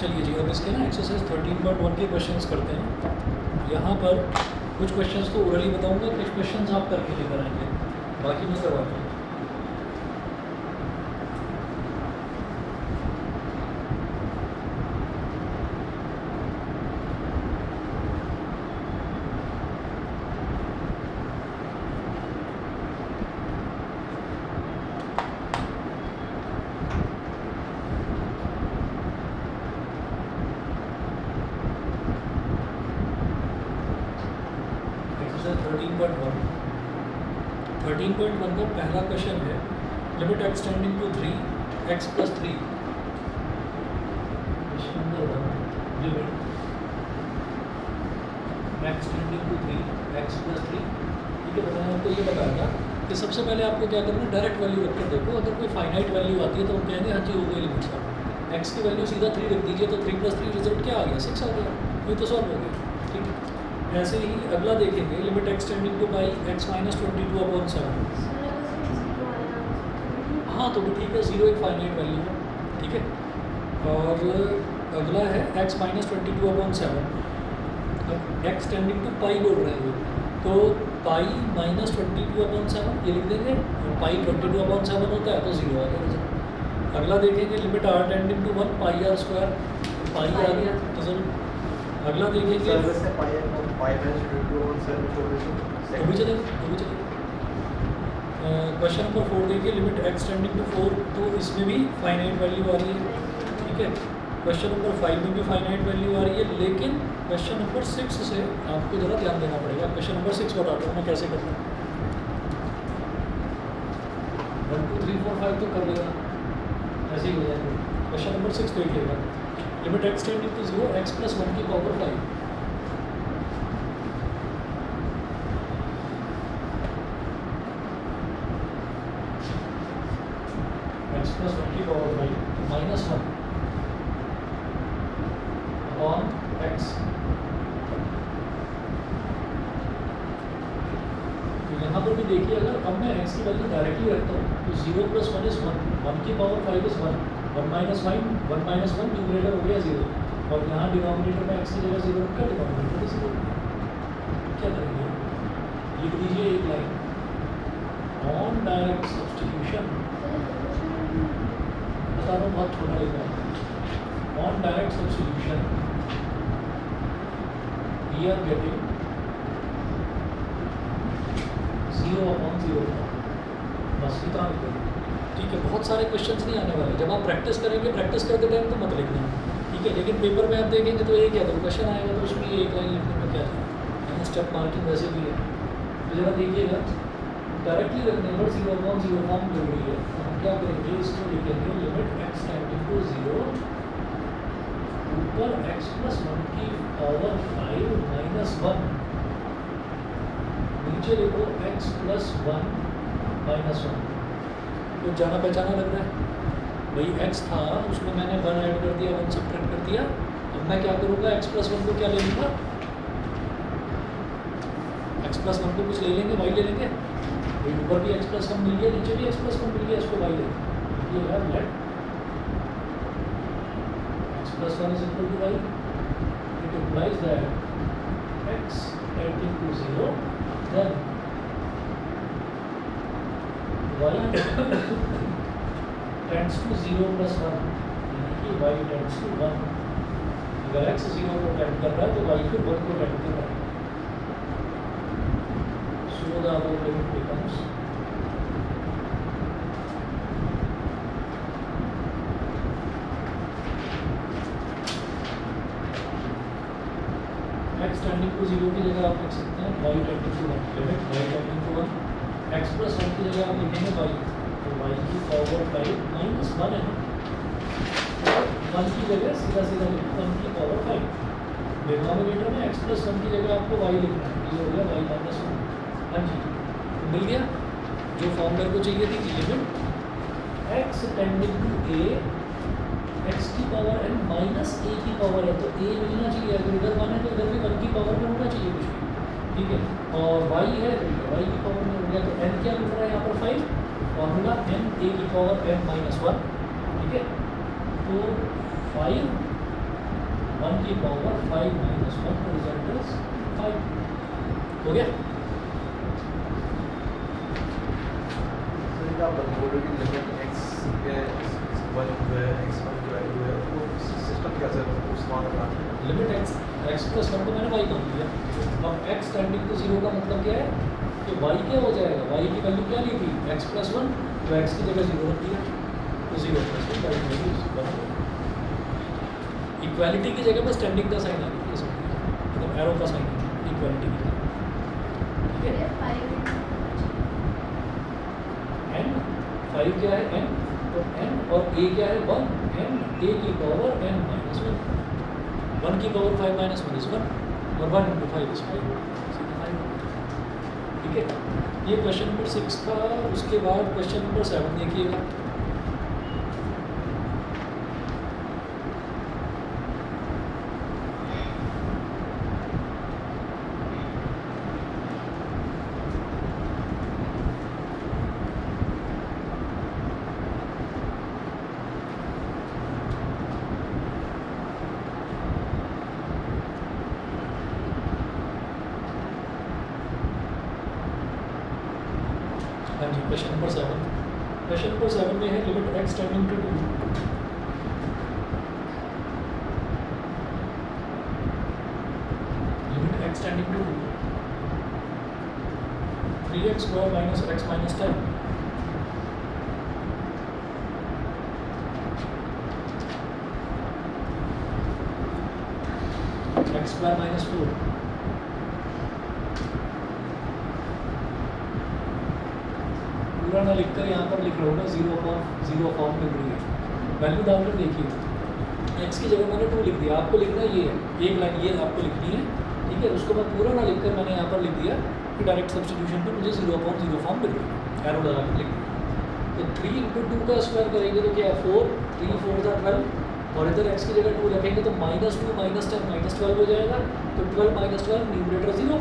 चलिए जी, अब इसके ना एक्सरसाइज 13.1 के क्वेश्चंस करते हैं। यहाँ पर कुछ क्वेश्चंस तो ओरली बताऊंगा, कुछ क्वेश्चंस आप करके लेकर आएंगे, बाकी मैं करवाता हूँ। एक्सरसाइज 13.1 का पहला क्वेश्चन है, limit x tending to 3 x plus 3। Question number 1, limit x tending to 3 x plus 3। ठीक है, बताया आपको ये बताया था कि सबसे पहले आपको क्या करना है, डायरेक्ट वैल्यू रख कर देखो। अगर कोई फाइनाइट वैल्यू आती है तो हम कहेंगे हाँ जी हो गई लिमिट सॉल्व। एक्स की वैल्यू सीधा 3 रख दीजिए तो 3 + 3 रिजल्ट क्या आ गया, 6 आ गया, ये तो सॉल्व हो गया। ठीक है, ऐसे ही अगला देखेंगे, limit x tending two by x minus 22/7। हाँ तो ठीक है, 0 एक फाइनाइट वैल्यू है। ठीक है, और अगला है x minus 22/7। X tending to pi बोल रहे हो तो पाई माइनस 22/7 ये लिख देंगे, पाई 22/7 होता है तो 0 आ गया। अगला देखेंगे, limit r tending to 1 pi r square, pi आ गया रिजल्ट। अगला देखेंगे, तो भी चलेगा, तो भी चलेगा। क्वेश्चन नंबर 4 देखिए, लिमिट एक्स टेंडिंग टू 4, तो इसमें भी फाइनाइट वैल्यू आ रही है। ठीक है, क्वेश्चन नंबर 5 में भी फाइनाइट वैल्यू आ रही है, लेकिन क्वेश्चन नंबर 6 से आपको ज़रा ध्यान देना पड़ेगा। क्वेश्चन नंबर 6 बताता हूँ मैं कैसे करना है। 1 2 3 4 5 तो कर लेगा, ऐसे ही हो जाएगा। क्वेश्चन नंबर 6 देखिएगा, limit x tending to 0 x plus 1 की पावर 5। एक्स प्लस 1 की पावर 5 माइनस 1 अपॉन एक्स। तो यहाँ पर भी देखिए, अगर अब मैं एक्स की वैल्यू डायरेक्टली रखता हूँ तो 0 + 1 = 1, 1 की पावर 5 = 1, 1 - 1 न्यूमरेटर हो गया 0, और यहाँ डिनोमिनेटर में एक्स की जगह 0 रखकर डिनोमिनेटर भी 0। क्या करेंगे, लिख दीजिए एक लाइन, ऑन डायरेक्ट सब्स्टिट्यूशन। बता रहा हूँ बहुत छोटा लिखा है, on direct substitution we are getting 0/0। बस इतना लिखेंगे। ठीक है, बहुत सारे क्वेश्चंस नहीं आने वाले, जब आप प्रैक्टिस करेंगे, प्रैक्टिस करते टाइम तो मत लिखना। ठीक है, लेकिन पेपर में आप देखेंगे तो एक या दो क्वेश्चन आएगा, तो उसमें एक लाइन लिखने में क्या है, स्टेप मार्किंग वैसे भी है। तो जरा देखिएगा, डायरेक्टली रखने पर 0/0 फॉर्म जरूरी है। तो हम क्या करेंगे, इसको लिखेंगे, लिमिट एक्स टेंडिंग टू 0 ऊपर एक्स प्लस 1 की पावर 5 माइनस 1, नीचे लिखो एक्स प्लस 1 माइनस 1। तो जाना पहचाना लग रहा है भाई, एक्स था उसमें मैंने 1 ऐड कर दिया, 1 सब्ट्रैक्ट कर दिया। अब मैं क्या करूँगा, एक्स प्लस 1 को क्या ले लूँगा, एक्स प्लस 1 को कुछ ले लेंगे, वाई ले लेंगे। ऊपर भी एक्स प्लस 1 मिल गया, नीचे भी एक्स प्लस 1 मिल गया, इसको वाई ले ये है let x plus 1 = y। It implies that x tending to 0 then y tends to 0 + 1, यानी कि y टेंड्स टू 1। अगर x 0 को टेंड कर रहा है तो y फिर 1 को टेंड कर रहा है। So the above limit becomes x tending to 0 की जगह आप लिख सकते हैं y tending to 1, limit y tending to 1, x plus 1 की जगह आप लिखेंगे y, तो y की पावर 5 माइनस 1 है, और 1 की जगह सीधा सीधा लिखो 1 की पावर 5। डिनोमिनेटर में x प्लस 1 की जगह आपको y लिखना है, ये हो गया y माइनस 1। हाँ जी, मिल गया जो फॉर्म मेरे को चाहिए थी, limit x tending to a x की पावर n माइनस a की पावर है, तो a मिलना चाहिए। अगर इधर 1 है तो इधर भी 1 की पावर में होना चाहिए कुछ भी। ठीक है, और y है तो y की पावर में हो गया, तो n क्या मिल रहा है यहाँ पर 5, फॉर्मूला n a की पावर n - 1। ठीक है, तो 5 1 की पावर 5 माइनस 1 का रिजल्ट इज 5। हो गया? आप बोल रहे हो कि लिमिट x के 1 जो है x1 की वैल्यू है वो सिस्टम कैसे उस मान में आती है? लिमिट x प्लस 1 को मैंने y कर दिया। अब x टेंडिंग टू 0 का मतलब क्या है कि y क्या हो जाएगा, y की वैल्यू क्या ली थी x प्लस 1, तो x की जगह 0 रख दिया, तो 0 प्लस 1 y की वैल्यू बराबर। इक्वालिटी की जगह बस टेंडिंग का साइन आ गया, ये समझ लीजिए, मतलब एरो का साइन इक्वालिटी की जगह, ठीक है। n 5 क्या है n, तो n और a क्या है 1, n a की पावर n माइनस 1, 1 की पावर 5 माइनस 1 इज 1 और 1 इंटू 5 इज 5, ठीक है। ये क्वेश्चन नंबर 6 था। उसके बाद क्वेश्चन नंबर 7 देखिएगा। हाँ जी, क्वेश्चन नंबर 7। क्वेश्चन नंबर 7 में है limit x tending to 2, limit x tending to 3x square minus x minus 10, x square minus 4, पूरा ना लिखकर यहाँ पर लिख रहा हूँ ना, 0 फॉर्म मिल रही है, वैल्यू डालकर देखिए। x की जगह मैंने 2 लिख दिया, आपको लिखना ये है, एक लाइन ये आपको लिखनी है, ठीक है। उसको मैं पूरा ना लिखकर मैंने यहाँ पर लिख दिया कि डायरेक्ट सब्स्टिट्यूशन पर मुझे 0 फॉर्म मिल रही है, एरो लगा कर लिख दिया। तो 3 इंटू 2 का स्क्वायर करेंगे तो क्या है 4, 3 4 था 12, और इधर x की जगह 2 रखेंगे तो -2 -10 -12 हो जाएगा, तो 12 माइनस 12 न्यूमरेटर 0,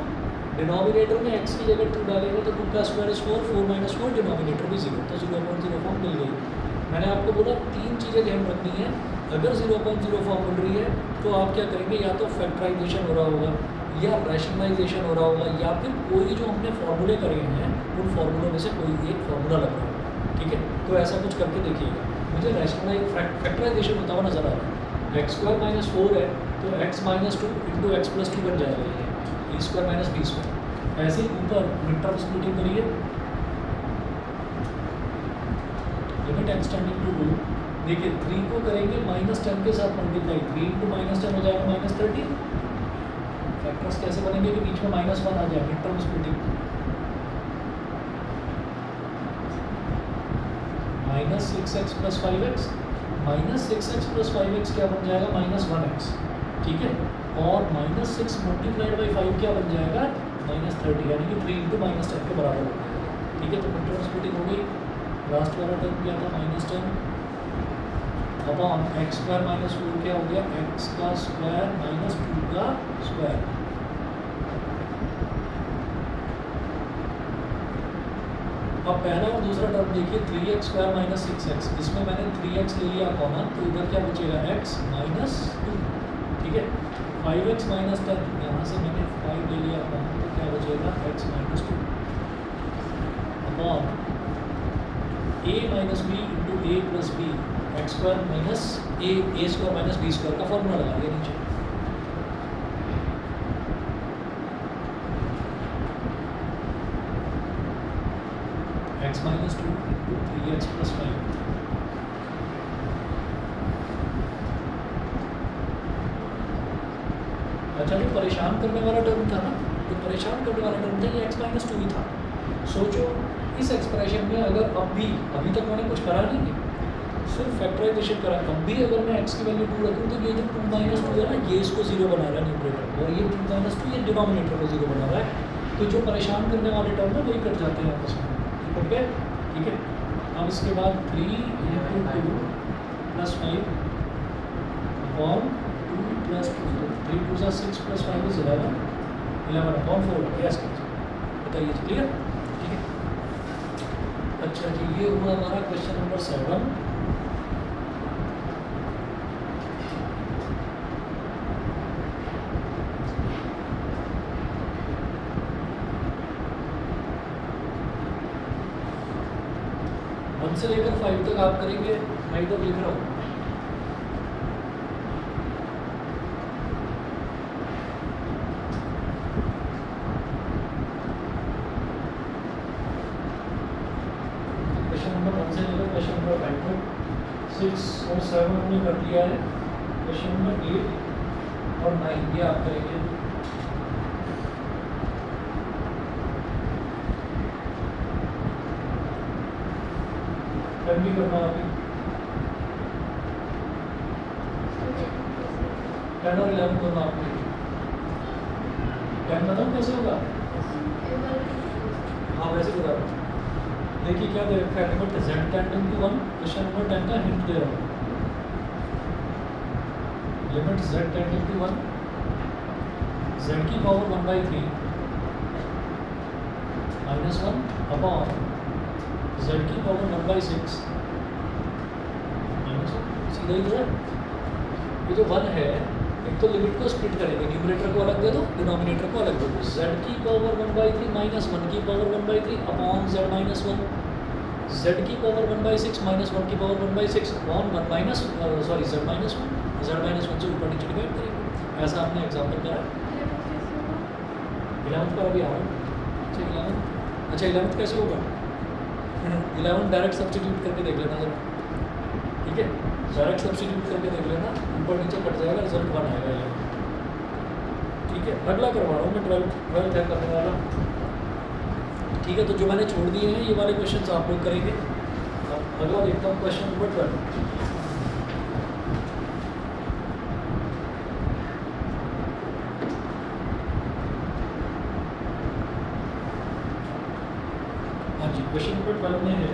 डिनोमिनेटर में x की जगह 2 डालेंगे तो 2 का स्क्वायर इज 4, 4 माइनस 4, डिनोमिनेटर भी 0, तो 0.0 फॉर्म मिल गई। मैंने आपको बोला 3 चीज़ें ध्यान रखनी है। अगर 0.0 फॉर्म मिल रही है तो आप क्या करेंगे, या तो फैक्टराइजेशन हो रहा होगा, या रैशनलाइजेशन हो रहा होगा, या फिर कोई जो हमने फॉर्मूले करे हैं उन फॉर्मूलों में से कोई एक फॉर्मूला लग रहा होगा, ठीक है। तो ऐसा कुछ करके देखिएगा, मुझे फैक्टराइजेशन होता हुआ नजर आ रहा है। x स्क्वायर माइनस 4 है तो x minus 2 into x plus 2 बन जाएगा, ये e square minus b square. ऐसे ही ऊपर मिड टर्म स्प्लिटिंग करिए, लिमिट x टेंडिंग टू 2, देखिए 3 को करेंगे -10 के साथ मल्टीप्लाई, 3 इंटू -10 हो जाएगा -30। फैक्टर्स कैसे बनेंगे कि बीच में -1 आ जाए, mid term splitting, -6x plus 5x, -6x plus 5x क्या बन जाएगा -1x, ठीक है। और -6 मल्टीप्लाइड बाई 5 क्या बन जाएगा -30, यानी कि 3 इंटू -10 के बराबर हो जाएगा, ठीक है। तो मिड टर्म स्प्लिटिंग हो गई। लास्ट वाला टर्म क्या था -10 अपॉन x स्क्वायर माइनस 4 क्या हो गया x का स्क्वायर माइनस 2 का स्क्वायर। अब पहला और दूसरा टर्म देखिए, 3x स्क्वायर माइनस 6x, इसमें मैंने 3x ले लिया कॉमन, तो इधर क्या बचेगा x माइनस 2, ठीक है। 5x माइनस 10, यहाँ से मैंने 5 ले लिया कॉमन, तो क्या बचेगा x minus 2 upon a minus b into a plus b, x square minus a square minus b square का फॉर्मूला लगा दिया नीचे। X minus 2 into 3x plus 5, अच्छा जो परेशान करने वाला टर्म था ना, जो परेशान करने वाला टर्म था ये x माइनस 2 ही था। सोचो इस एक्सप्रेशन में अगर अभी तक मैंने कुछ करा नहीं है, सिर्फ फैक्टराइजेशन करा, अब भी अगर मैं x की वैल्यू 2 रखूँ तो ये जो 2 माइनस 2 है ना, ये इसको 0 बना रहा है न्यूमरेटर, और ये 2 माइनस 2 ये डिनोमिनेटर को 0 बना रहा है। तो जो परेशान करने वाले टर्म है वही कट जाते हैं आपस में, ठीक है, ठीक है। अब इसके बाद 3 इंटू 2 प्लस 5 अपॉन 2 प्लस 2, 3 2 सा 6 प्लस 5 इज 11, 11 अपॉन 4 यस, बताइए क्लियर, ठीक है। अच्छा जी, ये हुआ हमारा क्वेश्चन नंबर 7। 1 से लेकर 5 तक आप करेंगे, मैं इधर लिख रहा हूँ। क्वेश्चन नंबर 1 से लेकर क्वेश्चन नंबर 5 तक 6 और 7 हमने कर लिया है। क्वेश्चन नंबर 8 और 9 ये आप करेंगे। भी करना अभी 10 और 11 दोनों आपको 10 बताऊँ कैसे होगा? हाँ वैसे बता रहा हूँ। देखिए क्या दे रखा है, limit z tending to 1, question number 10 का हिंट दे रहा हूँ। Limit z tending to 1, z की पावर 1/3 -1 अपॉन z की पावर 1/6 सीधा ही है। ये जो 1 है, एक तो लिमिट को स्प्लिट करेंगे, न्यूमरेटर को अलग दे दो, डिनोमिनेटर को अलग दे दो। z की पावर 1/3 -1 की पावर 1/3 अपॉन z -1, z की पावर 1/6 -1 की पावर 1/6 अपॉन 1 z -1 से ऊपर नीचे डिवाइड करेंगे। ऐसा आपने एग्जाम्पल करा। 11th पर अभी आ रहा हूँ। अच्छा 11th कैसे होगा? 11 डायरेक्ट सब्स्टिट्यूट करके देख लेना जरा, ठीक है? डायरेक्ट सब्स्टिट्यूट करके देख लेना, ऊपर नीचे कट जाएगा, रिजल्ट 1 आएगा ये, ठीक है? अगला करवा रहा हूँ मैं 12th है करने वाला, ठीक है? तो जो मैंने छोड़ दिए हैं ये वाले क्वेश्चन आप लोग करेंगे। अगला देखता हूँ क्वेश्चन नंबर 12। हाँ जी, क्वेश्चन नंबर 12 में है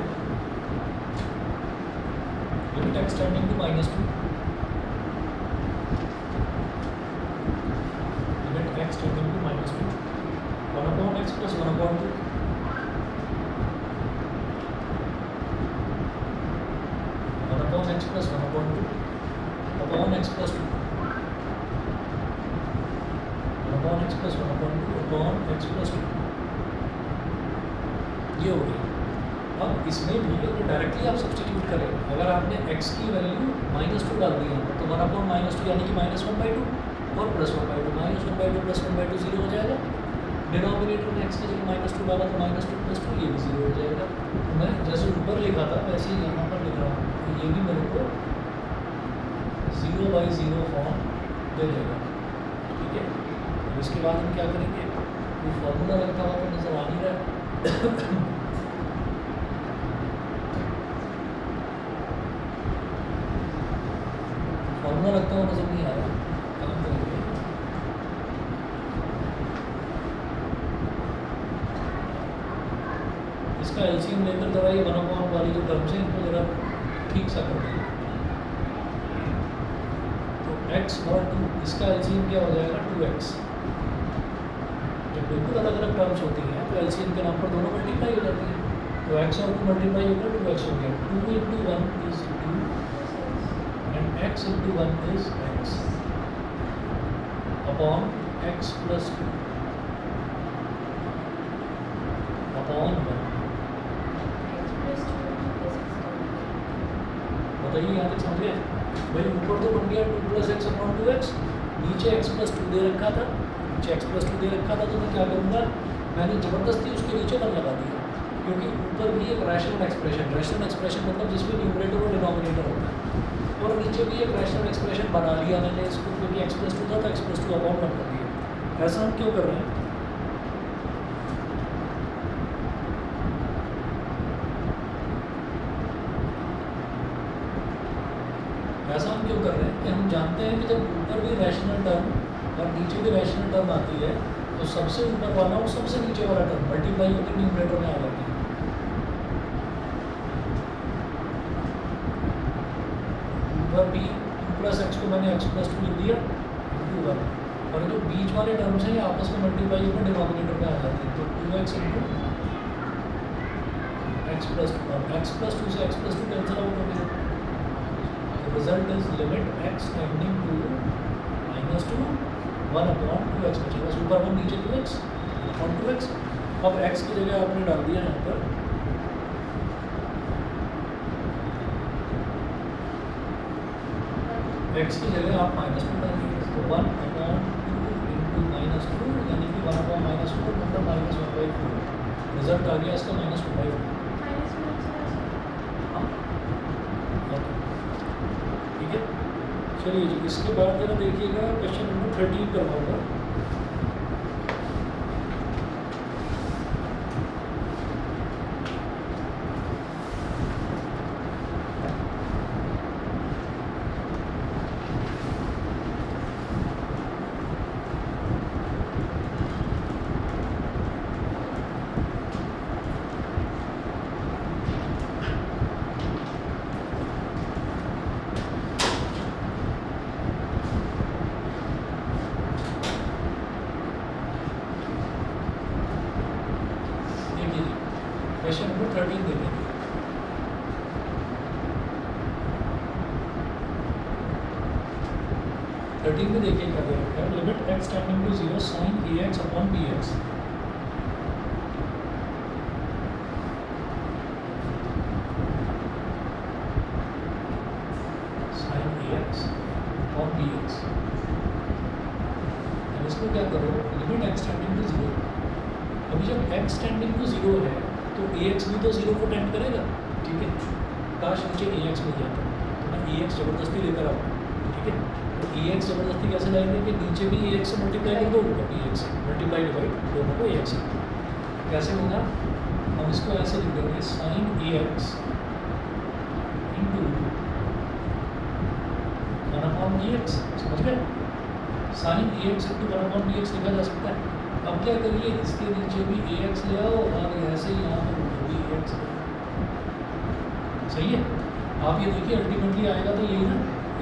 limit x tending to -2, limit x tending to -2 1 upon x plus 1 upon 2 1 upon x plus 1 upon 2 upon x plus 2 1 upon x plus 1 upon 2 upon x plus 2 ये हो गया। अब इसमें भी अगर डायरेक्टली आप सब्स्टिट्यूट करें, अगर आपने x की वैल्यू -2 डाल दी है तो 1 अपॉन -2 यानी कि -1/2 और +1/2 -1/2 + 1/2 0 हो जाएगा। डिनोमिनेटर में x की जगह -2 डाला तो -2 + 2 ये भी 0 हो जाएगा। मैं जैसे ऊपर लिखा था वैसे ही यहाँ पर लिख रहा हूँ, तो ये भी मेरे को 0/0 फॉर्म दे देगा, ठीक है? तो इसके बाद हम क्या करेंगे, कोई फॉर्मूला रखा हुआ तो नजर आ नहीं रहा है। फॉर्मूला रखता हुआ नजर नहीं आ रहा, काम करेंगे। इसका एलसीएम लेकर जरा ये 1 अपॉन वाली जो टर्म्स है इनको जरा ठीक सा कर देंगे। तो x और 2 इसका एलसीएम क्या हो जाएगा 2x। जब बिल्कुल अलग अलग टर्म्स होती हैं तो एलसीएम के नाम पर दोनों मल्टीप्लाई हो जाती हैं। तो x और 2 मल्टीप्लाई होकर 2x हो गया। 2 × 1 is 2 and x × 1 is x upon x plus 2 upon 1। बताइए यहाँ तक समझ गए? भाई ऊपर तो बन गया 2 + x अपॉन 2x, नीचे x + 2 दे रखा था, नीचे x + 2 दे रखा था, तो मैं क्या करूँगा, मैंने ज़बरदस्ती उसके नीचे 1 लगा दिया, क्योंकि ऊपर भी एक रैशनल एक्सप्रेशन मतलब जिसमें न्यूमरेटर और डिनोमिनेटर होता है, और नीचे भी एक रैशनल एक्सप्रेशन बना लिया मैंने इसको, क्योंकि x + 2 था तो x + 2 अपॉन 1 कर दिया। ऐसा हम क्यों कर रहे हैं? ऐसा हम क्यों कर रहे हैं कि हम जानते हैं कि जब ऊपर भी रैशनल टर्म और नीचे भी रैशनल टर्म आती है तो सबसे ऊपर वाला और सबसे नीचे वाला टर्म मल्टीप्लाई होकर न्यूमरेटर में आ जाती है। ऊपर भी 2 + x को मैंने x + 2 लिख दिया × 1, और जो बीच वाले टर्म्स हैं ये आपस में मल्टीप्लाई होकर डिनोमिनेटर में आ जाती है। तो 2x × x + 2, और x + 2 से x + 2 कैंसिल आउट हो गया। Result is limit x tending to -2 1 upon 2x बचेगा, ऊपर 1 नीचे 2x अपॉन 2x। अब x की जगह आपने डाल दिया यहाँ पर एक्स की जगह आप -2 डालिए, तो 1/2 इंटू -2 यानी कि 1/-4 मतलब -1/4। रिजल्ट आ गया इसका -1/4। हाँ ठीक है। चलिए जी, इसके बाद जरा देखिएगा क्वेश्चन नंबर 13 करवाऊंगा। क्वेश्चन नंबर 13 देखेंगे। थर्टीन में देखिए क्या दे रखा है, limit x tending to 0 sin ax upon bx। sin ax upon bx। अब इसको क्या करो, लिमिट x टेंडिंग टू 0। अभी जब x टेंडिंग टू 0 है तो ax भी तो 0 को टेंड करेगा, ठीक है। काश नीचे ax मिल जाता तो मैं ax जबरदस्ती लेकर आऊँ, ठीक है। तो ax जबरदस्ती कैसे लाएंगे कि नीचे भी ax से मल्टीप्लाई कर दो, ऊपर भी ax से मल्टीप्लाई डिवाइड दोनों को ax से। कैसे होगा, हम इसको ऐसे लिख देंगे sin ax इंटू 1/bx। समझ गए, sin ax इंटू 1/bx लिखा जा सकता है। अब क्या करिए, इसके नीचे भी ax ले आओ और ऐसे ही यहाँ पर ऊपर भी ax ले आओ। सही है, आप ये देखिए अल्टीमेटली आएगा तो यही ना,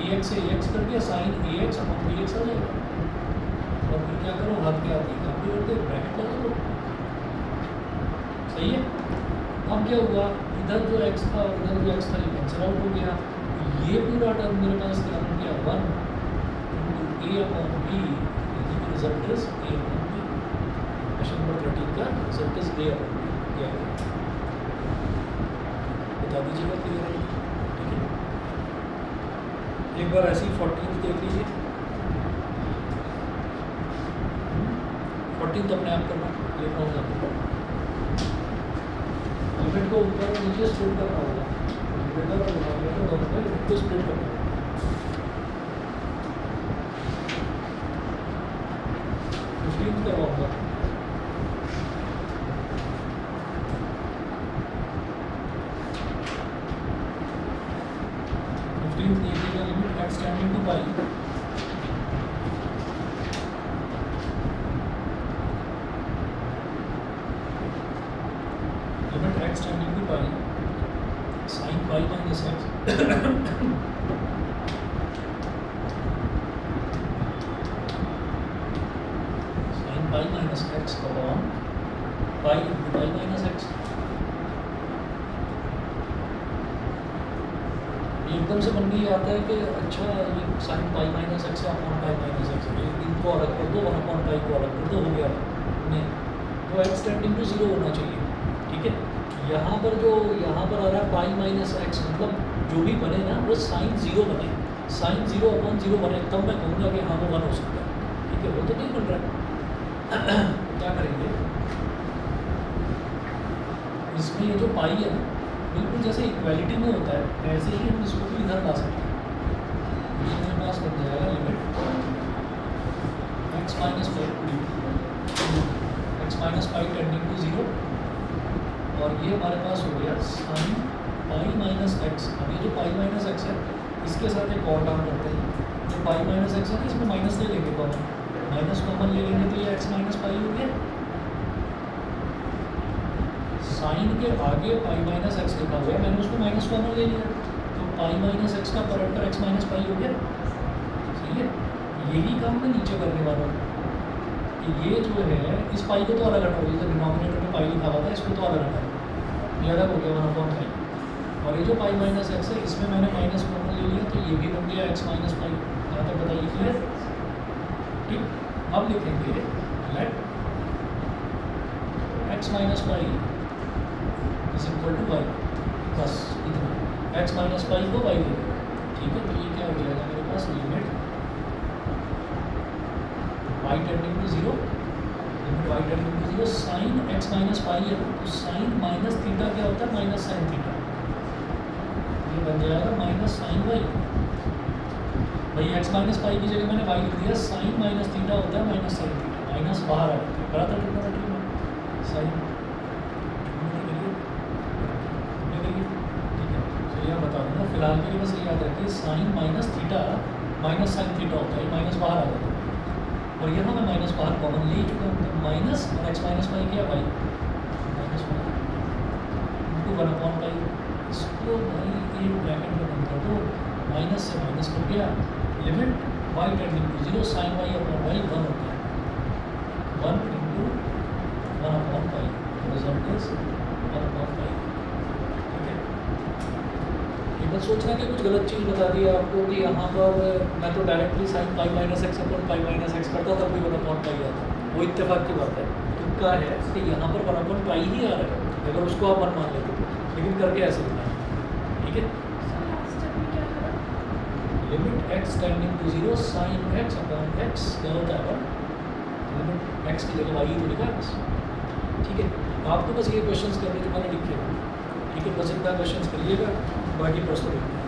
ax से ax करके sin ax अपॉन bx आ जाएगा। और फिर क्या करो, हाथ के आगे कापी करके ब्रैकेट लगा दो। सही है। अब क्या हुआ, इधर जो x था इधर जो x था ये कैंसिल आउट हो गया। ये पूरा टर्म मेरे पास क्या हो गया, 1 into a upon b, result is a upon b। Question number 13 का result is a upon b। क्या है बता दीजिएगा क्लियर है, ठीक है। एक बार ऐसी 14 देख लीजिए। 14 तो अपने आप करना, लिख रहा हूँ आपको। लिमिट को ऊपर और नीचे स्प्लिट करना होगा, लिमिट और डिनोमिनेटर दोनों को लिमिट को स्प्लिट करना होगा। 15 करवाऊंगा। Limit x tending to pi x tending to pi sin pi minus x sin pi minus x upon pi into pi minus x। एकदम से मन में ये आता है कि अच्छा ये sin पाई माइनस x या अपॉन पाई माइनस x, इनको अलग कर दो, 1 अपॉन पाई को अलग कर दो, हो गया। नहीं, तो x टेंडिंग टू 0 होना चाहिए, ठीक है। यहाँ पर आ रहा है पाई माइनस एक्स, मतलब जो भी बने ना वो साइन 0 बने, साइन 0 अपॉन 0 बने, तब मैं कहूँगा कि हाँ वो 1 हो सकता है, ठीक है। वो तो नहीं बन रहा है। क्या करेंगे, इसमें ये जो पाई है ना, बिल्कुल जैसे इक्वालिटी में होता है ऐसे ही हम इसको भी इधर ला सकते हैं। मेरे पास बन जाएगा limit x minus pi tending to 0, और ये हमारे पास हो गया साइन पाई माइनस एक्स। अब ये जो पाई माइनस एक्स है इसके साथ एक और काम करते हैं, जो पाई माइनस एक्स है ना इसमें माइनस ले लेंगे, कॉमन माइनस कॉमन ले लेंगे तो ये एक्स माइनस पाई हो गया। साइन के आगे पाई माइनस एक्स लिखा हुआ है, मैंने उसको माइनस कॉमन ले लिया, तो पाई माइनस एक्स का परंटर एक्स माइनस पाई हो गया। सही है, यही काम मैं नीचे करने वाला हूँ कि ये जो है इस पाई को तो अलग हटाओ, जैसे डिनोमिनेटर में पाई लिखा हुआ था इसको तो अलग हटाओ, ये अलग हो गया 1 अपॉन पाई। और ये जो पाई माइनस एक्स है इसमें मैंने माइनस कॉमन ले लिया, तो ये भी बन गया एक्स माइनस पाई। यहाँ तक बताइए क्लियर, ठीक। अब लिखेंगे let x minus pi is equal to y, बस इतना, एक्स माइनस पाई को वाई ले, ठीक है, तो ये क्या हो जाएगा मेरे पास limit y tending to 0, limit y tending to 0 sine x minus pi है, तो साइन माइनस थीटा क्या होता है, माइनस साइन थीटा, ये बन जाएगा माइनस साइन वाई। भाई x माइनस पाई की जगह मैंने y लिख दिया, साइन माइनस थीटा होता है माइनस साइन थीटा, माइनस बाहर आ जाता है, करा था ट्रिग्नोमेट्री में साइन, ठीक है। चलिए मैं बता दूँगा, फिलहाल के लिए बस ये याद रखिए, sine minus theta minus sine theta होता है, माइनस बाहर आ जाता है, और यहाँ मैं माइनस बाहर कॉमन ले चुका हूँ, तो माइनस और x माइनस पाई क्या वाई, माइनस वन इंटू 1/पाई, इसको भाई एक ब्रैकेट में बंद कर दो, माइनस से माइनस कट गया, limit y tending to 0 sine y upon y 1 होता है, 1 इंटू 1/पाई, रिजल्ट इज 1/पाई। ठीक है, ये मत सोचना कि कुछ गलत चीज़ बता दी है आपको कि यहाँ पर मैं तो directly sine pi minus x upon pi minus x करता था, कोई 1/पाई आता, वो इत्तेफाक की बात है, तुक्का है कि यहाँ पर 1/पाई ही आ रहा है, अगर उसको आप 1 मान लेते तो, लेकिन करके ऐसे होता है। ठीक है, limit x tending to 0 sine x upon x क्या होता है, लिमिट x की जगह y ही तो लिखा है बस। ठीक है, आपको बस ये क्वेश्चंस करने जो मैंने लिखे हैं, ठीक है, बस इतना क्वेश्चंस करिएगा, बाकी प्रश्न लिखिए।